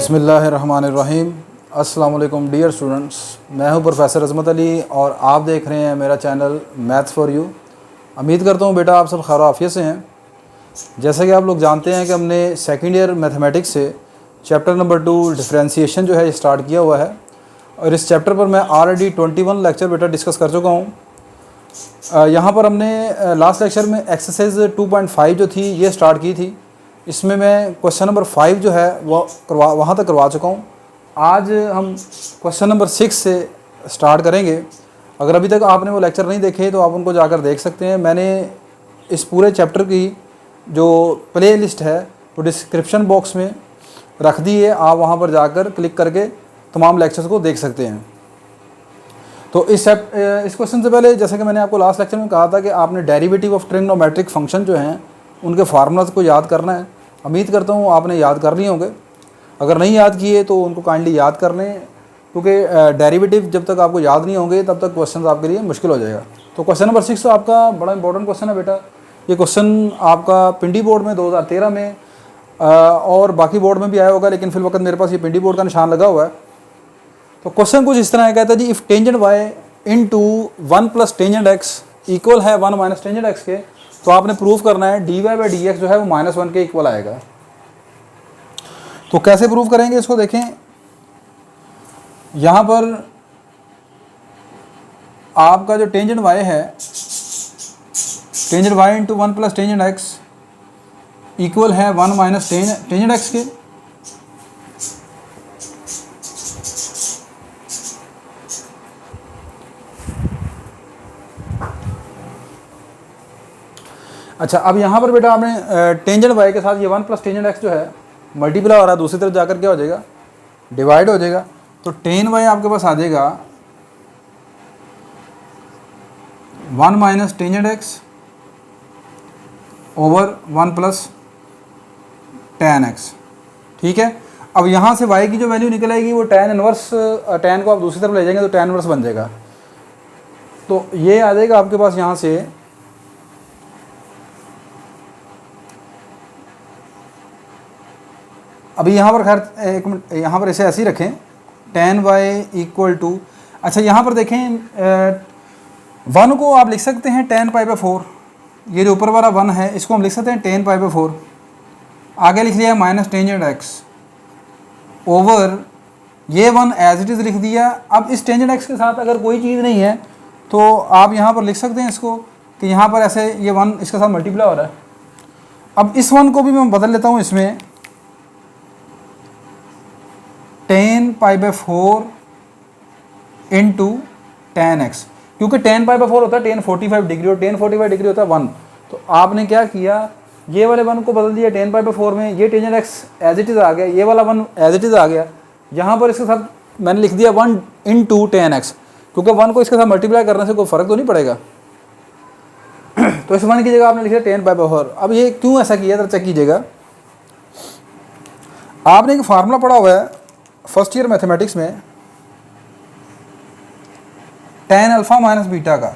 बिस्मिल्लाहिर्रहमानिर्रहीम। अस्सलाम वालेकुम डियर स्टूडेंट्स, मैं हूं प्रोफेसर अज़मत अली और आप देख रहे हैं मेरा चैनल मैथ्स फॉर यू। उम्मीद करता हूं बेटा आप सब खैर आफियत से हैं। जैसा कि आप लोग जानते हैं कि हमने सेकेंड ईयर मैथमेटिक्स से चैप्टर नंबर 2 डिफरेंशिएशन जो है स्टार्ट किया हुआ है और इस चैप्टर पर मैं ऑलरेडी 21 लेक्चर बेटा डिस्कस कर चुका हूँ। यहाँ पर हमने लास्ट लेक्चर में एक्सरसाइज 2.5 जो थी ये स्टार्ट की थी। इसमें मैं क्वेश्चन नंबर 5 जो है वहाँ तक करवा चुका हूँ। आज हम क्वेश्चन नंबर 6 से स्टार्ट करेंगे। अगर अभी तक आपने वो लेक्चर नहीं देखे तो आप उनको जाकर देख सकते हैं। मैंने इस पूरे चैप्टर की जो प्ले लिस्ट है वो डिस्क्रिप्शन बॉक्स में रख दी है, आप वहाँ पर जाकर क्लिक करके तमाम लेक्चर्स को देख सकते हैं। तो इस क्वेश्चन से पहले जैसे कि मैंने आपको लास्ट लेक्चर में कहा था कि आपने डेरिवेटिव ऑफ ट्रिग्नोमेट्रिक फंक्शन जो हैं उनके फार्मूलाज को याद करना है। उम्मीद करता हूँ आपने याद कर लिए होंगे। अगर नहीं याद किए तो उनको काइंडली याद कर लें, क्योंकि डेरिवेटिव जब तक आपको याद नहीं होंगे तब तक क्वेश्चन आपके लिए मुश्किल हो जाएगा। तो क्वेश्चन नंबर 6 तो आपका बड़ा इंपॉर्टेंट क्वेश्चन है बेटा। ये क्वेश्चन आपका पिंडी बोर्ड में 2013 में और बाकी बोर्ड में भी आया होगा, लेकिन फिल वक्त मेरे पास ये पिंडी बोर्ड का निशान लगा हुआ है। तो क्वेश्चन कुछ इस तरह कहता है जी, if tangent y into 1 plus tangent x equal है 1 माइनस टेंजेंट एक्स के, तो आपने प्रूव करना है d y by d x जो है वो -1 के इक्वल आएगा। तो कैसे प्रूव करेंगे इसको देखें। यहाँ पर आपका जो टेंजेंट वाई है, tangent y into 1 plus tangent x equal है 1 माइनस टेंजेंट एक्स के। अच्छा, अब यहाँ पर बेटा आपने टेंजेंट वाई के साथ ये 1 प्लस टेंजेंट एक्स जो है मल्टीप्लाई हो रहा है, दूसरी तरफ जाकर क्या हो जाएगा, डिवाइड हो जाएगा। तो टेन वाई आपके पास आ जाएगा 1 minus tangent x over 1 plus ten x. ठीक है। अब यहाँ से y की जो वैल्यू निकल आएगी वो टेन इनवर्स, टेन को आप दूसरी तरफ ले जाएंगे तो टेन इनवर्स बन जाएगा। तो ये आ जाएगा आपके पास यहाँ से अभी यहाँ पर खैर एक मिनट, यहाँ पर इसे ऐसे ही रखें, टेन वाई इक्वल टू, अच्छा यहाँ पर देखें 1 को आप लिख सकते हैं 10 पाई बाई 4। ये जो ऊपर वाला 1 है इसको हम लिख सकते हैं 10 पाई बाई 4। आगे लिख लिया माइनस टेंजेंट एक्स ओवर ये 1 एज इट इज़ लिख दिया। अब इस टेंजेंट एक्स के साथ अगर कोई चीज़ नहीं है तो आप यहाँ पर लिख सकते हैं इसको कि यहाँ पर ऐसे ये 1 इसके साथ मल्टीप्लाई हो रहा है। अब इस 1 को भी मैं बदल लेता हूँ इसमें 10 पाई बाई 4 इंटू 10x, क्योंकि 10 पाई बाई 4 होता है 1045 डिग्री और 1045 डिग्री होता है 1। तो आपने क्या किया, ये वाले 1 को बदल दिया 10 पाई बाई 4 में, ये tangent x as it is आ गया, ये वाला 1 एज इट इज़ आ गया। यहाँ पर इसके साथ मैंने लिख दिया 1 इंटू 10x, क्योंकि 1 को इसके साथ मल्टीप्लाई करने से कोई फ़र्क तो नहीं पड़ेगा। तो इस 1 की जगह आपने लिख दिया 10 पाई बाई 4। अब ये क्यों ऐसा किया जरा चेक कीजिएगा। आपने एक फार्मूला पढ़ा हुआ है फर्स्ट ईयर मैथमेटिक्स में, tan अल्फ़ा माइनस बीटा का,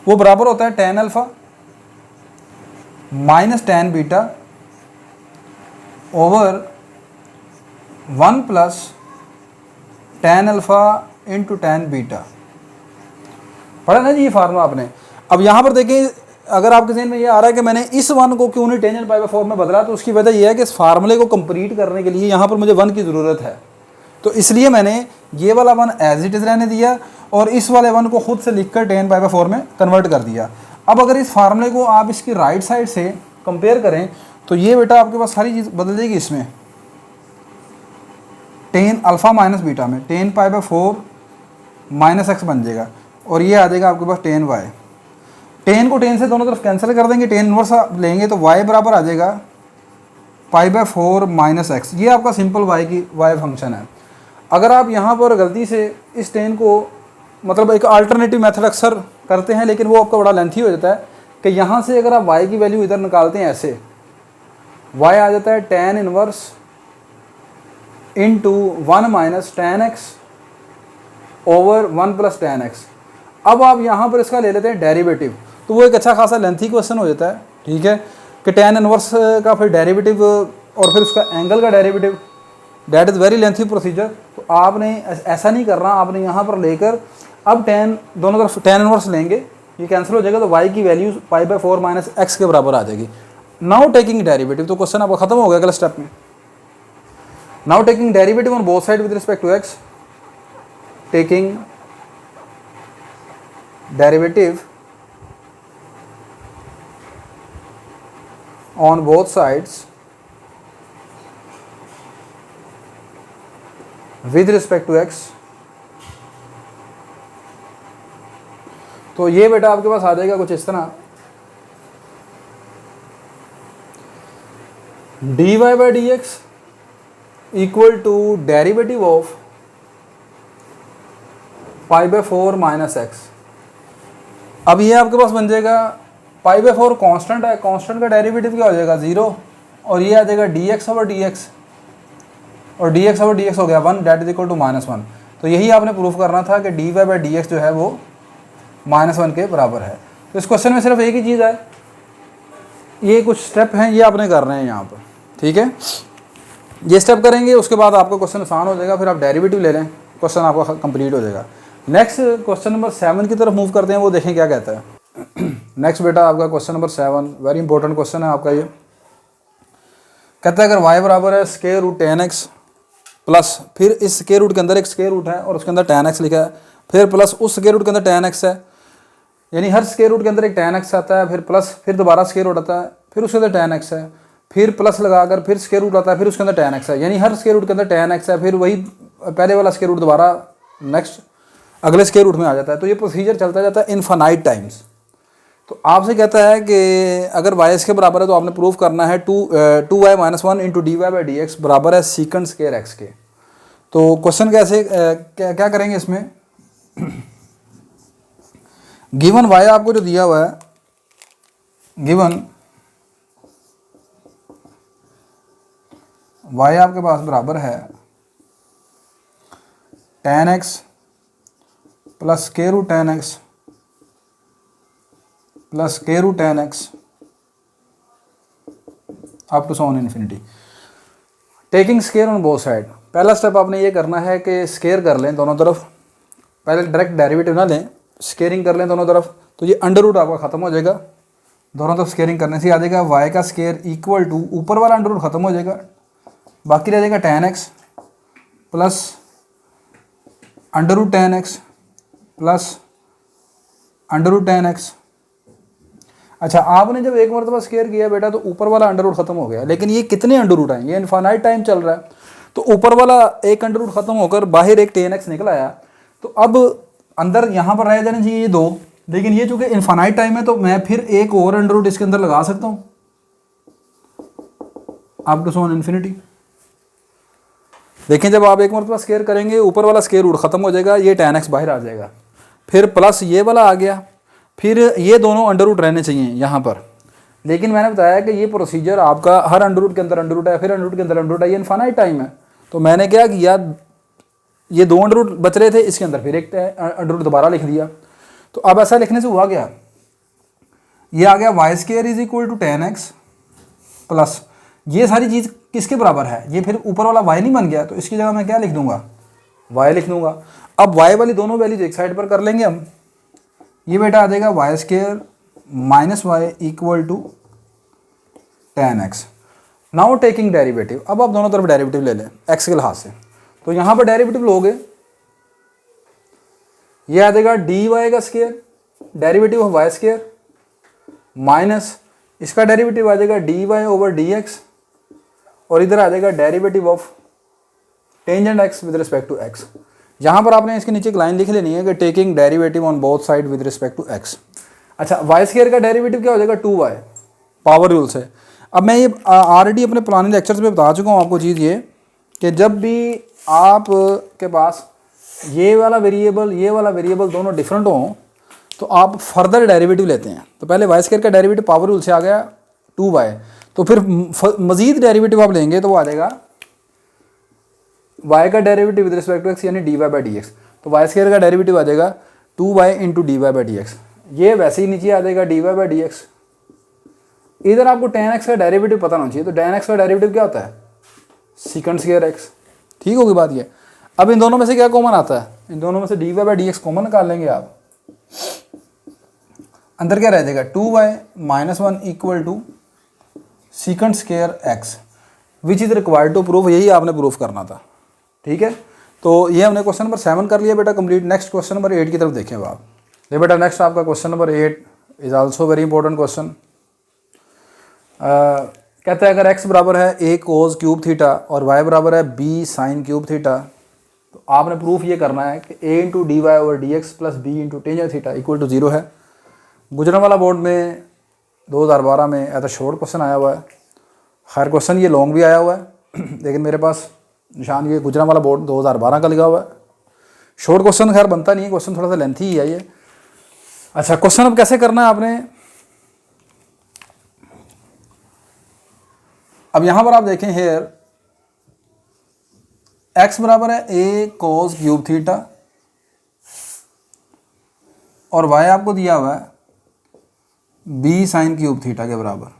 वो बराबर होता है tan alpha minus tan beta over 1 plus tan alpha into tan beta. पढ़ा ना जी ये फार्मूला आपने। अब यहाँ पर देखें, अगर आपके ज़हन में ये आ रहा है कि मैंने इस 1 को क्यों नहीं टेंजेंट पाई बाई 4 में बदला, तो उसकी वजह यह है कि इस फार्मूले को कंप्लीट करने के लिए यहाँ पर मुझे 1 की ज़रूरत है। तो इसलिए मैंने ये वाला 1 एज इट इज़ रहने दिया और इस वाले 1 को खुद से लिखकर 10 पाई बाई 4 में कन्वर्ट कर दिया। अब अगर इस फार्मूले को आप इसकी राइट साइड से कंपेयर करें तो ये बेटा आपके पास सारी चीज़ बदल जाएगी। इसमें 10 अल्फ़ा माइनस बीटा में 10 पाई बाई 4 माइनस एक्स बन जाएगा और ये आ जाएगा आपके पास 10 वाई। 10 को 10 से दोनों तरफ कैंसिल कर देंगे, 10 इनवर्स लेंगे तो y बराबर आ जाएगा पाई बाई 4 माइनस एक्स। ये आपका सिंपल y फंक्शन है। अगर आप यहाँ पर गलती से इस 10 को, मतलब एक अल्टरनेटिव मेथड अक्सर करते हैं लेकिन वो आपका बड़ा लेंथी हो जाता है कि यहाँ से अगर आप y की वैल्यू इधर निकालते हैं, ऐसे y आ जाता है tan inverse into 1 minus tan x over 1 plus tan x. अब आप यहाँ पर इसका ले लेते हैं डेरिवेटिव, तो वो एक अच्छा खासा लेंथी क्वेश्चन हो जाता है। ठीक है, कि tan इनवर्स का फिर डेरिवेटिव और फिर उसका एंगल का derivative, that is very lengthy procedure. तो आपने ऐसा नहीं करना, आपने यहाँ पर लेकर अब टेन दोनों तरफ टेन इनवर्स लेंगे, ये कैंसिल हो जाएगा, तो y की वैल्यू पाई/4 माइनस एक्स के बराबर आ जाएगी। नाउ टेकिंग डेरिवेटिव, तो क्वेश्चन आपका खत्म हो गया अगले स्टेप में। Now taking derivative on both side with respect to x, taking derivative on both sides with respect to x, तो ये बेटा आपके पास आ जाएगा कुछ इस तरह, dy by d x equal to derivative of पाई/4 माइनस एक्स। अब ये आपके पास बन जाएगा पाई/4 कांस्टेंट है, कांस्टेंट का डेरिवेटिव क्या हो जाएगा 0, और ये आ जाएगा dx ओवर dx, और dx ओवर dx हो गया 1, डेट इज इक्वल टू -1। तो यही आपने प्रूफ करना था कि dy बाई डी एक्स जो है वो -1 के बराबर है। तो इस क्वेश्चन में सिर्फ एक ही चीज़ है, ये कुछ स्टेप हैं ये आपने करने हैं यहाँ पर, ठीक है। ये स्टेप करेंगे उसके बाद आपका क्वेश्चन आसान हो जाएगा, फिर आप डेरिवेटिव ले लें, क्वेश्चन आपका कंप्लीट हो जाएगा। नेक्स्ट क्वेश्चन नंबर 7 की तरफ मूव करते हैं, वो देखें क्या कहता है। नेक्स्ट बेटा आपका question number 7 very important question है आपका ये। कहता है अगर y बराबर है स्क्वायर रूट 10x प्लस, फिर इस स्क्वायर रूट के अंदर एक स्क्वायर रूट है और उसके अंदर 10x लिखा है, फिर प्लस उस स्क्वायर रूट के अंदर 10x है, यानी हर स्क्वायर रूट के अंदर एक 10x आता है, फिर प्लस, फिर दोबारा स्क्वायर रूट आता है, फिर उसके अंदर 10x है, फिर प्लस लगाकर फिर स्क्वायर रूट आता है, फिर उसके अंदर 10x है, यानी हर स्क्वायर रूट के अंदर 10x है, फिर वही पहले वाला स्क्वायर रूट दोबारा नेक्स्ट अगले स्क्वायर रूट में आ जाता है। तो ये प्रोसीजर चलता जाता है इनफाइनाइट टाइम्स। तो आपसे कहता है कि अगर y इसके बराबर है तो आपने प्रूव करना है 2y minus 1 into d y by d x बराबर है सीकेंड स्क्वायर x के। तो क्वेश्चन कैसे क्या करेंगे इसमें, गिवन y आपको जो दिया हुआ है, गिवन y आपके पास बराबर है tan x plus square root tan x plus square root tan x up to सॉन infinity, taking square on both side. पहला स्टेप आपने ये करना है कि स्क्वायर कर लें दोनों तरफ, पहले डायरेक्ट डेरिवेटिव ना लें, स्क्वायरिंग कर लें दोनों तरफ, तो ये अंडर रूट आपका खत्म हो जाएगा, दोनों तरफ स्क्वायरिंग करने से आ जाएगा y का स्क्वायर इक्वल टू, ऊपर वाला अंडर रूट खत्म हो जाएगा, बाकी रह जाएगा tan x plus under root tan x plus under root tan x। अच्छा, आपने जब एक मरतबा स्क्वायर किया बेटा तो ऊपर वाला अंडर रूट खत्म हो गया, लेकिन ये कितने अंडर रूट हैं, ये इनफाइनाइट टाइम चल रहा है, तो ऊपर वाला एक अंडर रूट खत्म होकर बाहर एक tan x निकल आया, तो अब अंदर यहाँ पर रह जाने चाहिए ये 2, लेकिन ये चूंकि इनफाइनाइट टाइम है तो मैं फिर एक और अंडर रूट इसके अंदर लगा सकता हूँ अप टू सॉन इन्फिनिटी। देखें जब आप एक मरतबा स्क्वायर करेंगे ऊपर वाला स्क्वायर रूट खत्म हो जाएगा, ये tan x बाहर आ जाएगा, फिर प्लस ये वाला आ गया, फिर ये दोनों अंडर रूट रहने चाहिए यहाँ पर, लेकिन मैंने बताया कि ये प्रोसीजर आपका हर अंडर रूट के अंदर अंडर रूट है, फिर अंडर रूट के अंदर अंडर रूट है, ये इनफाइनाइट टाइम है। तो मैंने क्या किया, ये 2 अंडर रूट बच रहे थे, इसके अंदर फिर एक अंडर रूट दोबारा लिख दिया। तो अब ऐसा लिखने से हुआ क्या, ये आ गया y square is equal to tan x plus, ये सारी चीज़ किसके बराबर है, ये फिर ऊपर वाला y नहीं बन गया, तो इसकी जगह मैं क्या लिख दूंगा, y लिख दूंगा। अब y वाली दोनों वैल्यूज एक साइड पर कर लेंगे हम, ये बेटा आ जाएगा y square minus y equal to tan x। Now taking derivative, अब आप दोनों तरफ डेरिवेटिव ले लें x के लिहाज से, तो यहाँ पर डेरिवेटिव लोगे, ये आ जाएगा डी वाई का square, derivative of y square minus इसका डेरिवेटिव आ जाएगा d y over d x, और इधर आ जाएगा derivative of tangent x with respect to x। यहाँ पर आपने इसके नीचे एक लाइन लिख लेनी है कि taking derivative on both side with respect to x। अच्छा, वाई स्क्वायर का डेरिवेटिव क्या हो जाएगा 2y पावर रूल से। अब मैं ये ऑलरेडी अपने पुराने लेक्चर्स में बता चुका हूँ आपको चीज़ ये कि जब भी आप के पास ये वाला वेरिएबल दोनों डिफरेंट हों तो आप फर्दर डेरिवेटिव लेते हैं। तो पहले वाई स्क्वायर का डेरिवेटिव पावर रूल से आ गया 2y, तो फिर मजीद डेरिवेटिव आप लेंगे तो वो आ जाएगा y का derivative with respect to x यानी dy बाई डी एक्स। तो वाई स्क्वायर का डेरिवेटिव आ जाएगा 2y into d y by d x, ये वैसे ही नीचे आ जाएगा dy बाई डी एक्स। इधर आपको tan x का डेरिवेटिव पता होना चाहिए, तो tan x का डेरिवेटिव क्या होता है, सीकेंड स्क्वायर x, ठीक होगी बात ये। अब इन दोनों में से क्या कॉमन आता है, इन दोनों में से dy by d x common निकाल लेंगे आप। अंदर क्या रह जाएगा 2y minus 1 equal to secant square x which is required to proof, यही आपने प्रूफ करना था। ठीक है, तो ये हमने क्वेश्चन नंबर 7 कर लिया बेटा कंप्लीट। नेक्स्ट क्वेश्चन नंबर 8 की तरफ देखें अब आप। ये बेटा नेक्स्ट आपका question number 8 is also very important question. कहता है अगर x बराबर है a कोस क्यूब थीटा और y बराबर है b साइन क्यूब थीटा, तो आपने प्रूफ ये करना है कि a into d y over d x plus b into tangent theta equal to 0 है। गुजरांवाला बोर्ड में 2012 में ऐसा शॉर्ट क्वेश्चन आया हुआ है। खैर क्वेश्चन ये लॉन्ग भी आया हुआ है लेकिन मेरे पास निशान ये गुजरांवाला बोर्ड 2012 का लिखा हुआ है। शॉर्ट क्वेश्चन खैर बनता नहीं है, क्वेश्चन थोड़ा सा लेंथी ही है ये। अच्छा, क्वेश्चन अब कैसे करना है आपने, अब यहां पर आप देखें हेयर x बराबर है a कोस क्यूब थीटा और y आपको दिया हुआ है b साइन क्यूब थीटा के बराबर।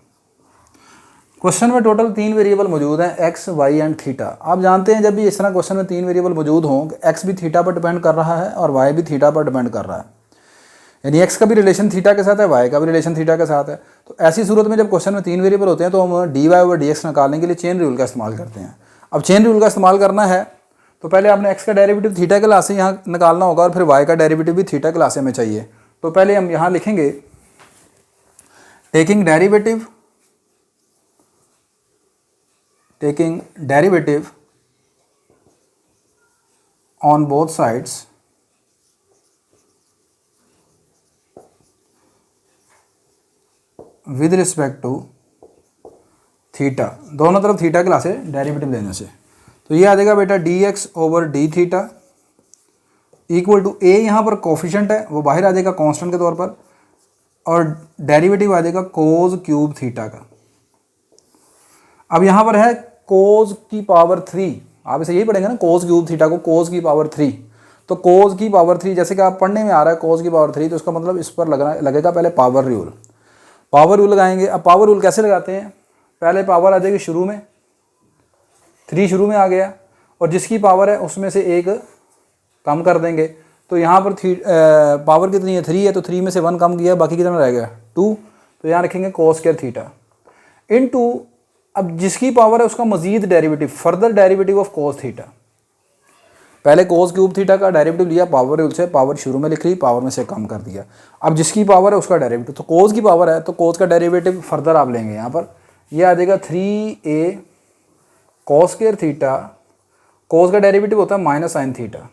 क्वेश्चन में टोटल 3 वेरिएबल मौजूद हैं x, y एंड थीटा। आप जानते हैं जब भी इस तरह क्वेश्चन में 3 वेरिएबल मौजूद हों, x भी थीटा पर डिपेंड कर रहा है और y भी थीटा पर डिपेंड कर रहा है, यानी x का भी रिलेशन थीटा के साथ है, y का भी रिलेशन थीटा के साथ है। तो ऐसी सूरत में जब क्वेश्चन में 3 वेरिएबल होते हैं तो हम d y over d x निकालने के लिए चेन रूल का इस्तेमाल करते हैं। अब चेन रूल का इस्तेमाल करना है तो पहले आपने x का डेरिवेटिव थीटा के लासे यहाँ निकालना होगा और फिर y का डेरिवेटिव भी थीटा के लासे में चाहिए। तो पहले हम यहाँ लिखेंगे taking derivative on both sides with respect to theta, दोनों तरफ थीटा के लासे डेरिवेटिव लेने से। तो ये आ जाएगा बेटा d x over d theta equal to a, यहाँ पर कोफिशिएंट है वो बाहर आ जाएगा कांस्टेंट के तौर पर, और डेरिवेटिव आ जाएगा कोस क्यूब थीटा का। अब यहाँ पर है कोस की पावर 3, आप इसे यही पढ़ेंगे ना, कोस क्यूब थीटा को कोस की पावर 3। तो कोस की पावर 3 जैसे कि आप पढ़ने में आ रहा है कोस की पावर 3, तो इसका मतलब इस पर लगेगा पहले पावर रूल। पावर रूल लगाएंगे। अब पावर रूल कैसे लगाते हैं, पहले पावर आ जाएगी शुरू में, 3 शुरू में आ गया और जिसकी पावर है उसमें से एक कम कर देंगे। तो यहाँ पर पावर कितनी है 3 है, तो 3 में से 1 कम किया, बाकी कितना रह गया 2। तो यहाँ रखेंगे कोस स्क्वायर थीटा इनटू, अब जिसकी पावर है उसका मजीद derivative, further derivative of cos theta. पहले कोस क्यूब थीटा का डेरिवेटिव लिया पावर रूल से, पावर शुरू में लिख ली, पावर में से कम कर दिया। अब जिसकी पावर है उसका डेरिवेटिव, तो कोस की पावर है तो कोस का डेरिवेटिव फर्दर आप लेंगे यहाँ पर, यह आ जाएगा 3a कोस स्क्वायर थीटा, कोस का डेरिवेटिव होता है माइनस साइन थीटा,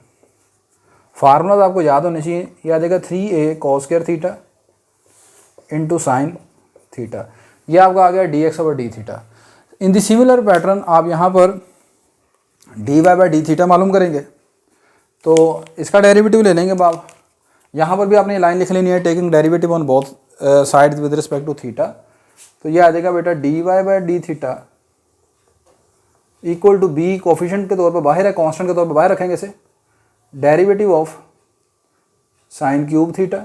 फार्मूला आपको याद होने चाहिए। यह आ जाएगा 3a cos square theta into sine theta, यह आपका आ गया d x over d theta. In the similar pattern आप यहाँ पर d y by d theta मालूम करेंगे, तो इसका डेरिवेटिव ले लेंगे बाप। यहाँ पर भी आपने लाइन लिख लेनी है taking derivative on both side with respect to theta. तो ये आ जाएगा बेटा d y by d theta equal to b, coefficient के तौर पर बाहर है, कांस्टेंट के तौर पर बाहर रखेंगे इसे, derivative of sine cube theta.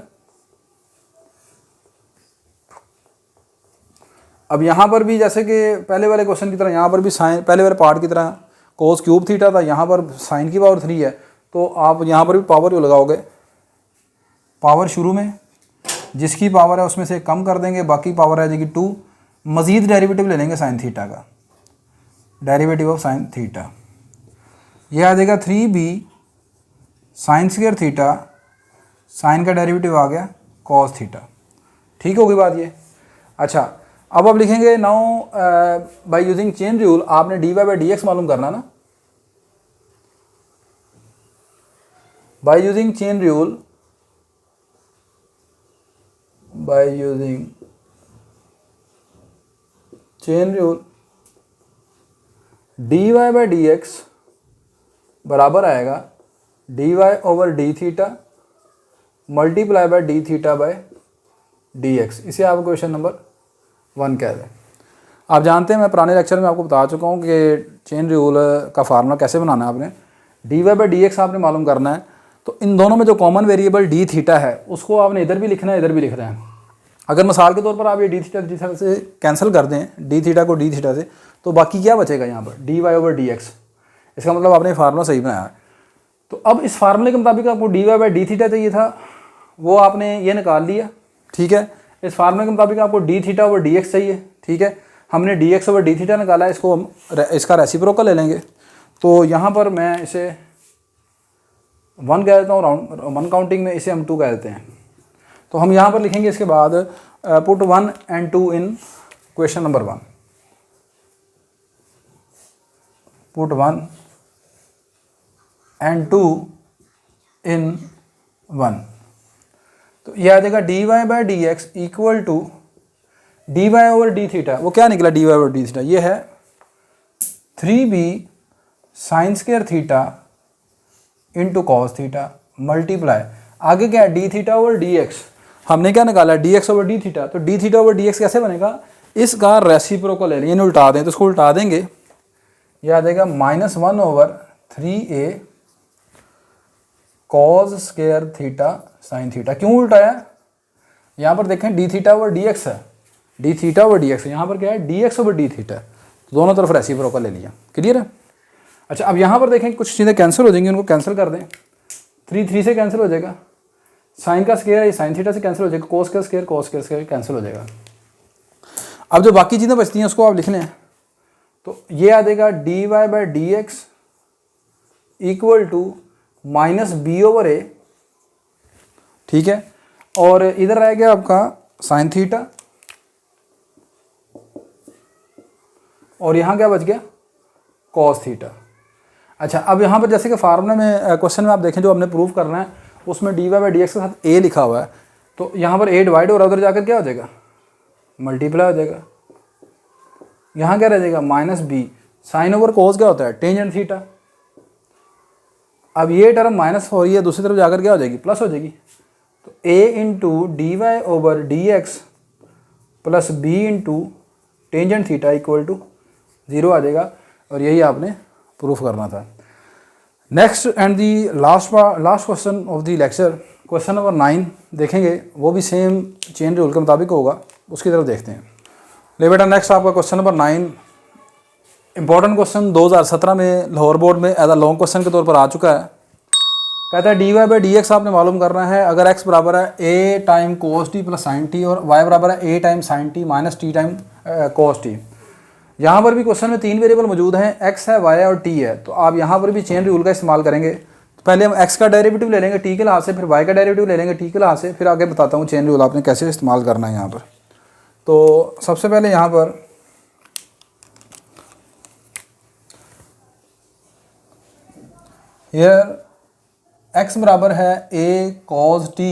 अब यहाँ पर भी जैसे कि पहले वाले क्वेश्चन की तरह यहाँ पर भी साइन, पहले वाले पार्ट की तरह कोस क्यूब थीटा था, यहाँ पर साइन की पावर 3 है, तो आप यहाँ पर भी पावर जो लगाओगे, पावर शुरू में जिसकी पावर है उसमें से कम कर देंगे, बाकी पावर आ जाएगी 2, मज़ीद डेरिवेटिव ले लेंगे साइन थीटा का, डेरिवेटिव ऑफ साइन थीटा। यह आ जाएगा 3b sine square theta, sine का डेरिवेटिव आ गया कॉस थीटा। ठीक होगी बात ये। अच्छा, अब आप लिखेंगे now by using chain rule, आपने d y by d x मालूम करना ना, by using chain rule, by using chain rule d y by d x बराबर आएगा d y over d theta multiply by d theta by d x. इसे आप question number 1 कह दें। आप जानते हैं मैं पुराने लेक्चर में आपको बता चुका हूँ कि चेन रूल का फार्मूला कैसे बनाना है। आपने d y by d x आपने मालूम करना है, तो इन दोनों में जो कॉमन वेरिएबल डी थीटा है उसको आपने इधर भी लिखना है, इधर भी लिखना है। अगर मिसाल के तौर पर आप ये डी थीटा से कैंसिल कर दें, डी थीटा को डी थीटा से, तो बाकी क्या बचेगा यहाँ पर d y over d x. इसका मतलब आपने फार्मूला सही बनाया। तो अब इस फार्मूले के मुताबिक आपको d y by d theta चाहिए था, वो आपने ये निकाल लिया, ठीक है। इस फार्मूले के मुताबिक आपको D theta over d x चाहिए, ठीक है। हमने D x over d theta निकाला, इसको हम इसका रेसिप्रोकल ले लेंगे। तो यहाँ पर मैं इसे 1 कह देता हूँ, राउंड 1 काउंटिंग में इसे हम 2 कह देते हैं। तो हम यहाँ पर लिखेंगे इसके बाद put 1 and 2 in question number 1, put 1 and 2 in 1। तो ये आ जाएगा d y by d x equal to d y over d theta. वो क्या निकला d y over d theta? ये है 3b sine square theta into cos theta multiply, आगे क्या है d theta over d x. हमने क्या निकाला d x over d theta. तो D theta over d x कैसे बनेगा? इसका रेसिप्रोकल ले लें, उल्टा दें तो इसको उल्टा देंगे, ये आ जाएगा -1 over 3a cos square theta sine theta. क्यों उल्टाया? यहाँ पर देखें d theta over d x है, d theta over d x, यहाँ पर क्या है d x over d theta. तो दोनों तरफ रेसिप्रोकल ले लिया, क्लियर है। अच्छा, अब यहाँ पर देखें कुछ चीज़ें कैंसिल हो जाएंगी, उनको कैंसिल कर दें। 3 से कैंसिल हो जाएगा, साइन का स्क्वायर ये साइन थीटा से कैंसिल हो जाएगा, कोस का स्क्वायर कैंसिल हो जाएगा। अब जो बाकी चीज़ें बचती हैं उसको आप लिख लें। तो ये आ जाएगा d y by d x equal to -b over a, ठीक है। और इधर रह गया आपका साइन थीटा, और यहाँ क्या बच गया कॉस थीटा। अच्छा, अब यहाँ पर जैसे कि फार्मूले में क्वेश्चन में आप देखें जो हमने प्रूव करना है उसमें d y by d x के साथ a लिखा हुआ है, तो यहाँ पर a डिवाइड हो रहा है, उधर जाकर क्या हो जाएगा मल्टीप्लाई हो जाएगा। यहाँ क्या रह जाएगा -b, साइन ओवर कोस क्या होता है टेंजेंट थीटा। अब ये टर्म माइनस हो रही है, दूसरी तरफ जाकर क्या हो जाएगी प्लस हो जाएगी। तो a into d y over d x plus b into tangent theta equal to 0 आ जाएगा, और यही आपने प्रूफ करना था। Next and the last question of the lecture, question number 9 देखेंगे, वो भी सेम चेन रूल के मुताबिक होगा, उसकी तरफ देखते हैं। ले बेटा, नेक्स्ट आपका क्वेश्चन नंबर 9 इंपॉर्टेंट क्वेश्चन 2017 में लाहौर बोर्ड में एज अ लॉन्ग क्वेश्चन के तौर पर आ चुका है। कहता है d y by d x आपने मालूम करना है अगर x बराबर है a time cos t plus sine t और y बराबर है a time sine t minus t time cos t. यहाँ पर भी क्वेश्चन में 3 वेरिएबल मौजूद हैं, x है, y है और t है। तो आप यहाँ पर भी चेन रूल का इस्तेमाल करेंगे। तो पहले हम x का डेरिवेटिव ले लेंगे t के लिहाज से, फिर y का डेरिवेटिव ले लेंगे t के लिहाज से, फिर आगे बताता हूँ चेन रूल आपने कैसे इस्तेमाल करना है यहाँ पर। तो सबसे पहले यहाँ पर हियर x बराबर है a cos t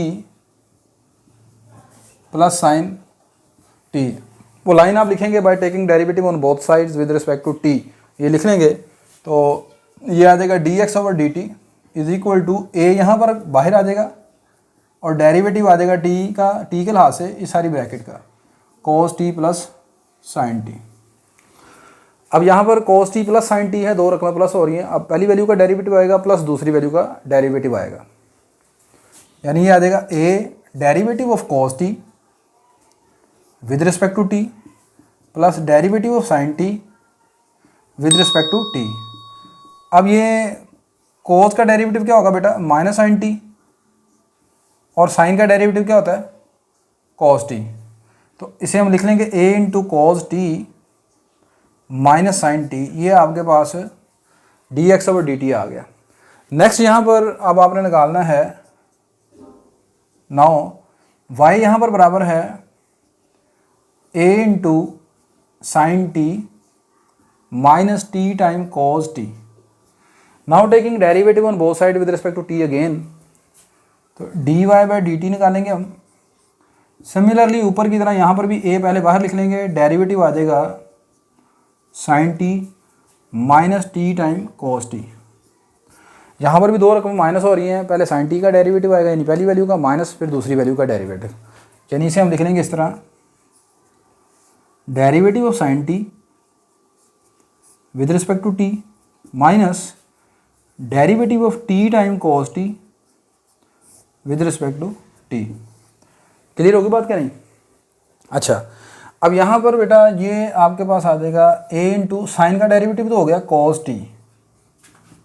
plus sine t। वो लाइन आप लिखेंगे by taking derivative on both sides with respect to t, ये लिख लेंगे। तो ये आ जाएगा dx over dt is equal to a, यहाँ पर बाहर आ जाएगा और डेरिवेटिव आ जाएगा t का, t के लिहाज से इस सारी ब्रैकेट का cos t plus sine t। अब यहाँ पर cos t plus sine t है, दो रकमें प्लस हो रही हैं। अब पहली वैल्यू का डेरिवेटिव आएगा प्लस दूसरी वैल्यू का डेरिवेटिव आएगा, यानी ये आ जाएगा a derivative of cos t with respect to t plus derivative of sine t with respect to t। अब ये cos का डेरिवेटिव क्या होगा बेटा माइनस साइन t, और साइन का डेरिवेटिव क्या होता है cos t। तो इसे हम लिख लेंगे a into cos t minus sine t, ये आपके पास d x over d t आ गया। नेक्स्ट यहाँ पर अब आपने निकालना है नाउ y यहाँ पर बराबर है a into sine t minus t time cos t. Now taking derivative on both side with respect to t again, तो d y by d t निकालेंगे हम। सिमिलरली ऊपर की तरह यहाँ पर भी a पहले बाहर लिख लेंगे, डेरिवेटिव आ जाएगा sine t minus t time cos t. यहाँ पर भी दो रकम माइनस हो रही हैं, पहले साइन टी का डेरिवेटिव आएगा यानी पहली वैल्यू का माइनस फिर दूसरी वैल्यू का डेरिवेटिव, यानी इसे हम लिख लेंगे इस तरह derivative of sine t with respect to t minus derivative of t time cos t with respect to t. Clear होगी बात क्या नहीं? अच्छा, अब यहाँ पर बेटा ये आपके पास आ जाएगा a इंटू साइन का डेरिवेटिव तो हो गया cos t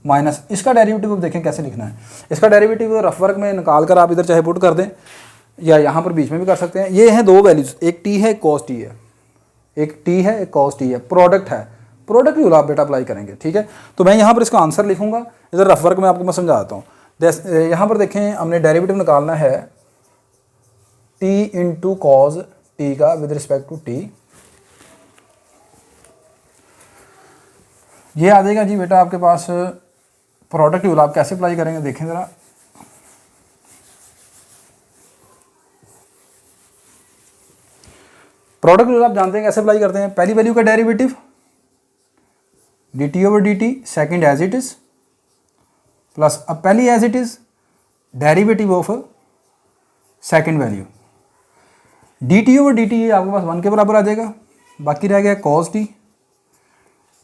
माइनस इसका डेरिवेटिव अब देखें कैसे लिखना है। इसका डेरिवेटिव रफ वर्क में निकाल कर आप इधर चाहे पुट कर दें या यहाँ पर बीच में भी कर सकते हैं। ये हैं दो वैल्यूज़, एक टी है एक कॉस टी है, एक टी है एक कॉस टी है, प्रोडक्ट है, प्रोडक्ट रूल आप बेटा अप्लाई करेंगे। ठीक है, तो मैं यहाँ पर इसका आंसर लिखूंगा, इधर रफ वर्क में आपको मैं समझाता हूँ। यहाँ पर देखें हमने डेरिवेटिव निकालना है टी इंटू कॉस टी का विद रिस्पेक्ट टू टी। ये आ जाएगा जी बेटा आपके पास प्रोडक्ट रूल। आप कैसे अप्लाई करेंगे देखें ज़रा। प्रोडक्ट रूल आप जानते हैं कैसे अप्लाई करते हैं। पहली वैल्यू का derivative d t over d t, second as it is, plus अब पहली as it is derivative of second value d t over d t आपके पास 1 के बराबर आ जाएगा। बाकी रह गया कॉस टी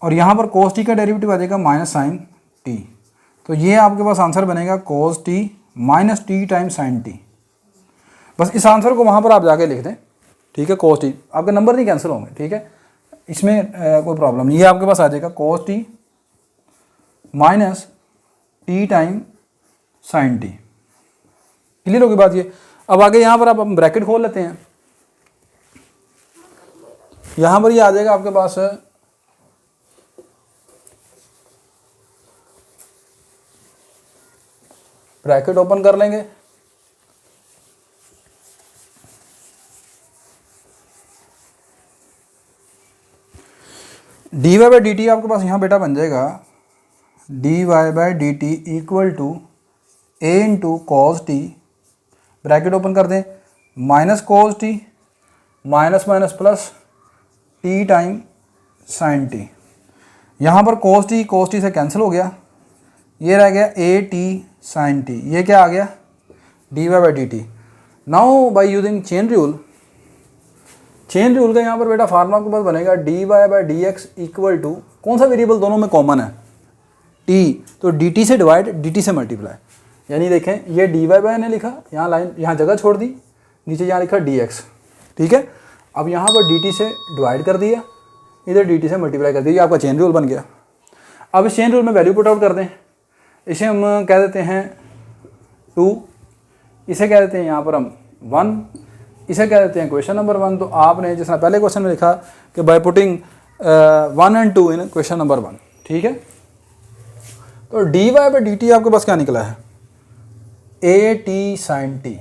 और यहाँ पर कॉस टी का डेरिवेटिव आ जाएगा माइनस साइन टी। तो ये आपके पास आंसर बनेगा cos t minus t time sine t. बस इस आंसर को वहाँ पर आप जाके लिख दें। ठीक है, कॉस टी आपके नंबर नहीं कैंसिल होंगे। ठीक है, इसमें कोई प्रॉब्लम नहीं। ये आपके पास आ जाएगा cos t minus t time sine t. Clear होगी बात ये। अब आगे यहाँ पर आप ब्रैकेट खोल लेते हैं। यहाँ पर ये आ जाएगा आपके पास ब्रैकेट ओपन कर लेंगे, d y by d t आपके पास यहाँ बेटा बन जाएगा d y by d t equal to a into cos t, bracket open कर दें, minus cos t minus minus plus t time sine t. यहाँ पर कॉस टी से कैंसिल हो गया, ये रह गया ए टी साइन टी। ये क्या आ गया d y by d t. Now by using chain rule, chain rule का यहाँ पर बेटा फार्मूला के पास बनेगा d y by d x equal to, कौन सा वेरिएबल दोनों में कॉमन है टी, तो डी टी से डिवाइड डी टी से मल्टीप्लाई। यानी देखें ये डी वाई बाई ने लिखा, यहाँ लाइन यहाँ जगह छोड़ दी, नीचे यहाँ लिखा डी एक्स। ठीक है, अब यहाँ पर डी टी से डिवाइड कर दिया, इधर डी टी से मल्टीप्लाई कर दिया, आपका चेन रूल बन गया। अब इस चेन रूल में वैल्यू पुट आउट कर दें। इसे हम कह देते हैं 2, इसे कह देते हैं यहाँ पर हम 1, इसे कह देते हैं क्वेश्चन नंबर 1। तो आपने जिस तरह पहले क्वेश्चन में लिखा कि by putting 1 and 2 in question number 1। ठीक है, तो d y by d t आपके पास क्या निकला है ए टी साइन टी।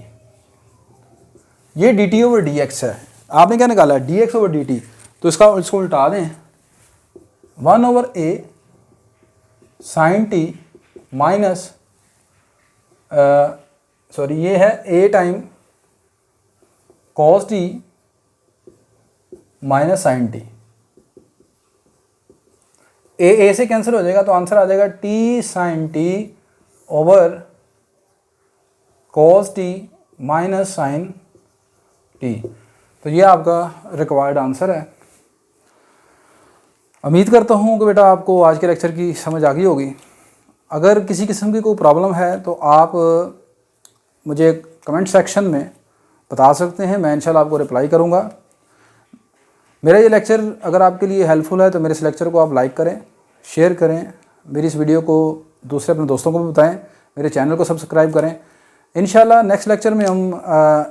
ये d t over d x है, आपने क्या निकाला है d x over d t. तो इसको उल्टा दें 1 over a sine t minus sorry ये है a time cos t minus sine t. A से कैंसिल हो जाएगा तो आंसर आ जाएगा t sine t over cos t minus sine t. तो ये आपका रिक्वायर्ड आंसर है। उम्मीद करता हूँ कि बेटा आपको आज के लेक्चर की समझ आ गई होगी। अगर किसी किस्म की कोई प्रॉब्लम है तो आप मुझे कमेंट सेक्शन में बता सकते हैं, मैं इंशाल्लाह आपको रिप्लाई करूँगा। मेरा ये लेक्चर अगर आपके लिए हेल्पफुल है तो मेरे इस लेक्चर को आप लाइक करें, शेयर करें, मेरी इस वीडियो को दूसरे अपने दोस्तों को भी बताएं, मेरे चैनल को सब्सक्राइब करें। इंशाल्लाह नेक्स्ट लेक्चर में हम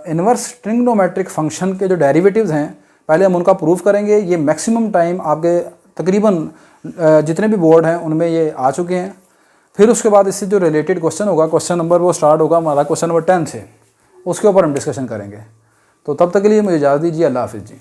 इन्वर्स ट्रिग्नोमेट्रिक फंक्शन के जो डेरिवेटिव्स हैं पहले हम उनका प्रूफ करेंगे। ये मैक्सिमम टाइम आपके तकरीबन जितने भी बोर्ड हैं उनमें ये आ चुके हैं। फिर उसके बाद इससे जो रिलेटेड क्वेश्चन होगा, क्वेश्चन नंबर वो स्टार्ट होगा हमारा क्वेश्चन नंबर 10 से, उसके ऊपर हम डिस्कशन करेंगे। तो तब तक के लिए मुझे इजाज़त दीजिए। अल्लाह हाफ़िज़ जी।